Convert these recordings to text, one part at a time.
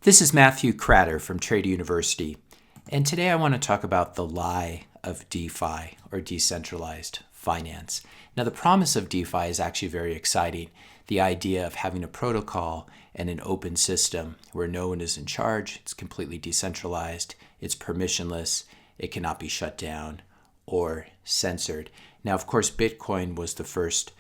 This is Matthew Cratter from Trader University, and today I want to talk about the lie of DeFi, or decentralized finance. Now, the promise of DeFi is actually very exciting. The idea of having a protocol and an open system where no one is in charge, it's completely decentralized, it's permissionless, it cannot be shut down or censored. Now, of course, Bitcoin was the first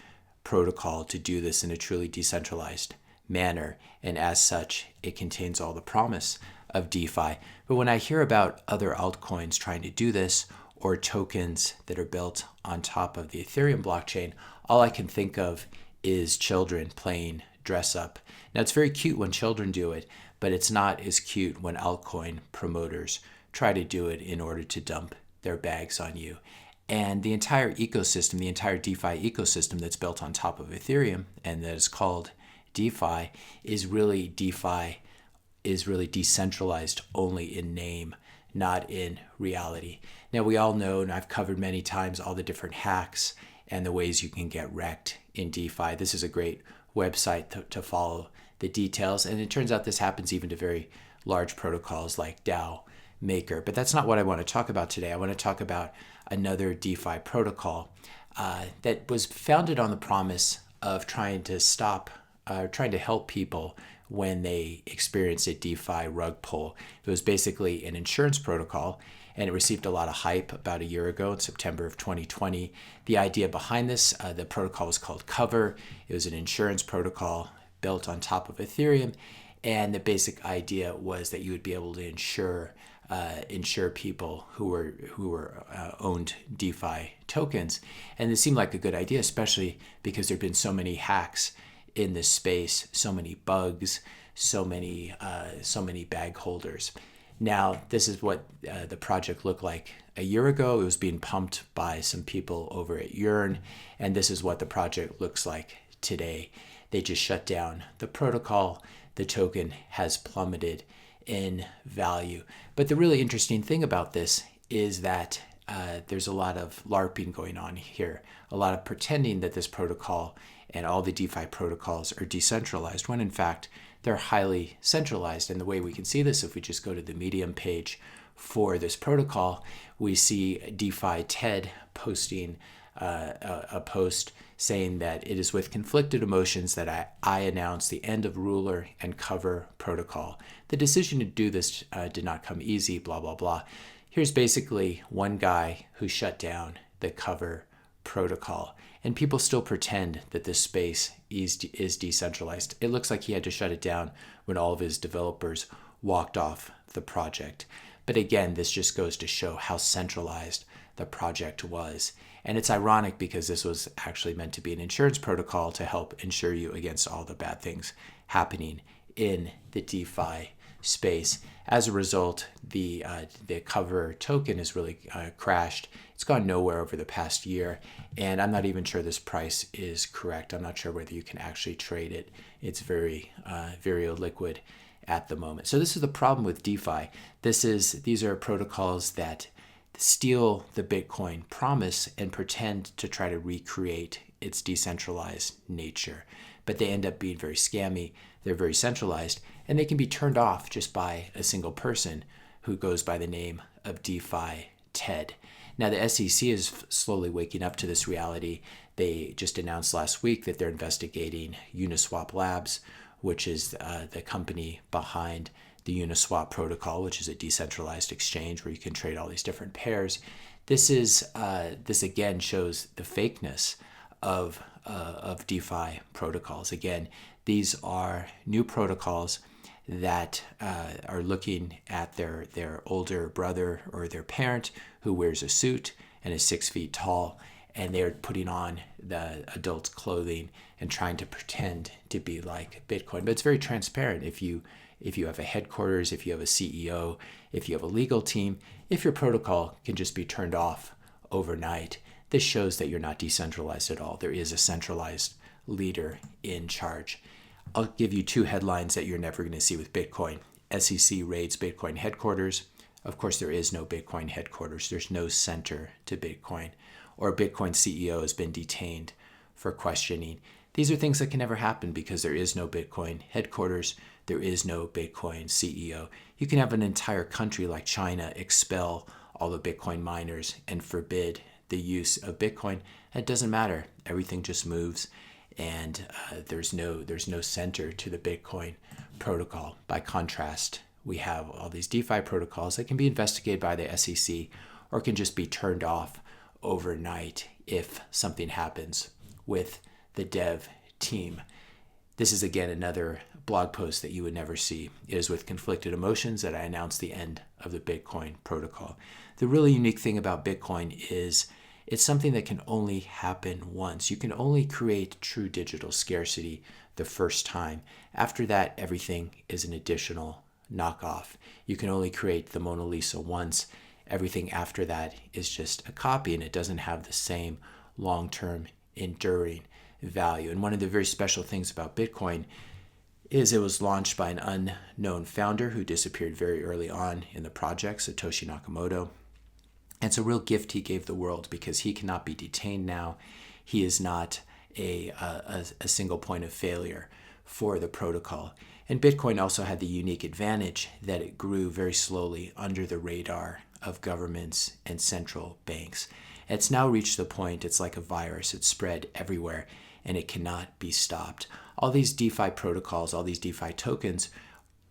protocol to do this in a truly decentralized manner, and as such, it contains all the promise of DeFi. But when I hear about other altcoins trying to do this, or tokens that are built on top of the Ethereum blockchain, all I can think of is children playing dress up. Now, it's very cute when children do it, but it's not as cute when altcoin promoters try to do it in order to dump their bags on you. And the entire ecosystem, the entire DeFi ecosystem that's built on top of Ethereum and that is called DeFi is really decentralized only in name, not in reality. Now, we all know, and I've covered many times, all the different hacks and the ways you can get wrecked in DeFi. This is a great website to follow the details. And it turns out this happens even to very large protocols like DAO Maker. But that's not what I want to talk about today. I want to talk about another DeFi protocol that was founded on the promise of trying to help people when they experience a DeFi rug pull. It was basically an insurance protocol, and it received a lot of hype about a year ago in September of 2020. The idea behind this, the protocol was called Cover. It was an insurance protocol built on top of Ethereum, and the basic idea was that you would be able to insure people who were owned DeFi tokens. And it seemed like a good idea, especially because there have been so many hacks in this space, so many bugs, so many bag holders. Now, this is what the project looked like a year ago. It was being pumped by some people over at Yearn, and this is what the project looks like today. They just shut down the protocol. The token has plummeted in value. But the really interesting thing about this is that there's a lot of LARPing going on here, a lot of pretending that this protocol and all the DeFi protocols are decentralized, when in fact they're highly centralized. And the way we can see this, if we just go to the Medium page for this protocol, we see DeFi TED posting a post saying that it is with conflicted emotions that I announce the end of Ruler and Cover protocol. The decision to do this did not come easy, blah, blah, blah. Here's basically one guy who shut down the Cover protocol, and people still pretend that this space is decentralized. It looks like he had to shut it down when all of his developers walked off the project. But again, this just goes to show how centralized the project was. And it's ironic because this was actually meant to be an insurance protocol to help insure you against all the bad things happening in the DeFi space. As a result, the Cover token has really crashed. It's gone nowhere over the past year, and I'm not even sure this price is correct. I'm not sure whether you can actually trade it. It's very illiquid at the moment. So this is the problem with DeFi. These are protocols that steal the Bitcoin promise and pretend to try to recreate its decentralized nature. But they end up being very scammy. They're very centralized, and they can be turned off just by a single person who goes by the name of DeFi TED. Now, the SEC is slowly waking up to this reality. They just announced last week that they're investigating Uniswap Labs, which is the company behind the Uniswap protocol, which is a decentralized exchange where you can trade all these different pairs. This again shows the fakeness of DeFi protocols. Again, these are new protocols that are looking at their older brother or their parent who wears a suit and is 6 feet tall, and they're putting on the adult clothing and trying to pretend to be like Bitcoin. But it's very transparent. If you have a headquarters, if you have a CEO, if you have a legal team, if your protocol can just be turned off overnight, this shows that you're not decentralized at all. There is a centralized leader in charge. I'll give you two headlines that you're never going to see with Bitcoin. SEC raids Bitcoin headquarters. Of course, there is no Bitcoin headquarters. There's no center to Bitcoin. Or a Bitcoin CEO has been detained for questioning. These are things that can never happen because there is no Bitcoin headquarters. there is no Bitcoin CEO. You can have an entire country like China expel all the Bitcoin miners and forbid the use of Bitcoin. It doesn't matter. Everything just moves, and there's no center to the Bitcoin protocol. By contrast, we have all these DeFi protocols that can be investigated by the SEC or can just be turned off overnight if something happens with the dev team. This is again another blog post that you would never see. It is with conflicted emotions that I announced the end of the Bitcoin protocol. The really unique thing about Bitcoin is it's something that can only happen once. You can only create true digital scarcity the first time. After that, everything is an additional knockoff. You can only create the Mona Lisa once. Everything after that is just a copy, and it doesn't have the same long-term enduring value. And one of the very special things about Bitcoin is it was launched by an unknown founder who disappeared very early on in the project, Satoshi Nakamoto. And it's a real gift he gave the world because he cannot be detained now. He is not a single point of failure for the protocol. And Bitcoin also had the unique advantage that it grew very slowly under the radar of governments and central banks. It's now reached the point, it's like a virus, it's spread everywhere, and it cannot be stopped. All these DeFi protocols, all these DeFi tokens,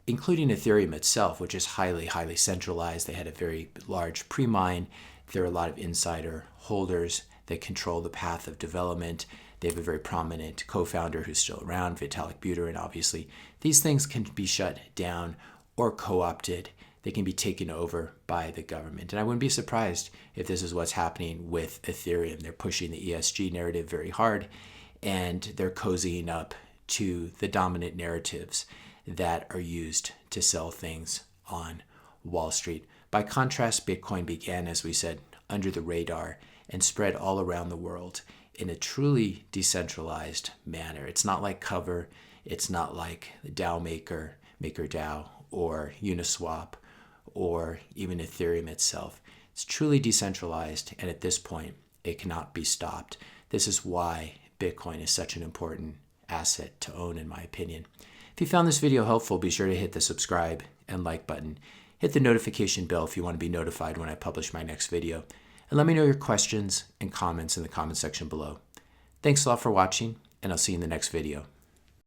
including Ethereum itself, which is highly, highly centralized. They had a very large pre-mine. There are a lot of insider holders that control the path of development. They have a very prominent co-founder who's still around, Vitalik Buterin, obviously. These things can be shut down or co-opted. They can be taken over by the government. And I wouldn't be surprised if this is what's happening with Ethereum. They're pushing the ESG narrative very hard, and they're cozying up to the dominant narratives that are used to sell things on Wall Street. By contrast, Bitcoin began, as we said, under the radar and spread all around the world in a truly decentralized manner. It's not like Cover, it's not like the DAO MakerDAO, or Uniswap, or even Ethereum itself. It's truly decentralized, and at this point, it cannot be stopped. This is why Bitcoin is such an important asset to own, in my opinion. If you found this video helpful, be sure to hit the subscribe and like button. Hit the notification bell if you want to be notified when I publish my next video. And let me know your questions and comments in the comment section below. Thanks a lot for watching, and I'll see you in the next video.